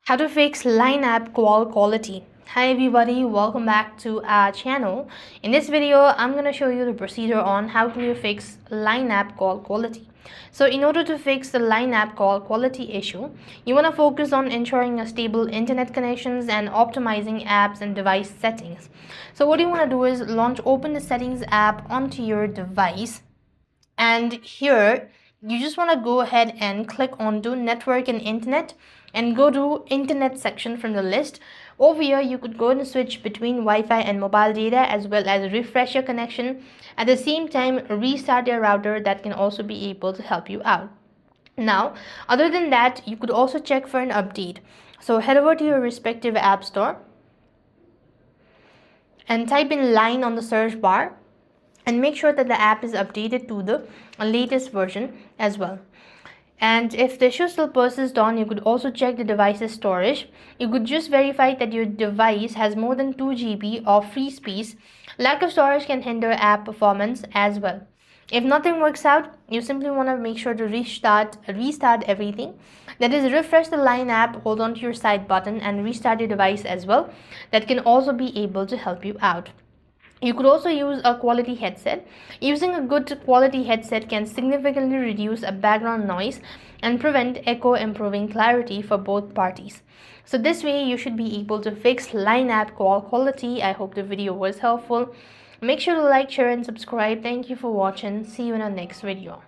How to fix line app call quality. Hi everybody, welcome back to our channel. In this video, I'm going to show you the procedure on how can you fix line app call quality. So in order to fix the line app call quality issue, you want to focus on ensuring a stable internet connections and optimizing apps and device settings. So what you want to do is open the settings app onto your device, and here you just want to go ahead and click on do network and internet and go to internet section from the list. Over here you could go and switch between Wi-Fi and mobile data, as well as refresh your connection. At the same time, restart your router. That can also be able to help you out. Now, other than that, you could also check for an update. So head over to your respective app store and type in line on the search bar, and make sure that the app is updated to the latest version as well. And if the issue still persists on, you could also check the device's storage. You could just verify that your device has more than 2 GB of free space. Lack of storage can hinder app performance as well. If nothing works out, you simply want to make sure to restart everything. That is, refresh the line app, hold on to your side button and restart your device as well. That can also be able to help you out. You could also use a quality headset. Using a good quality headset can significantly reduce a background noise and prevent echo, improving clarity for both parties. So this way you should be able to fix line app call quality. I hope the video was helpful. Make sure to like, share and subscribe. Thank you for watching. See you in our next video.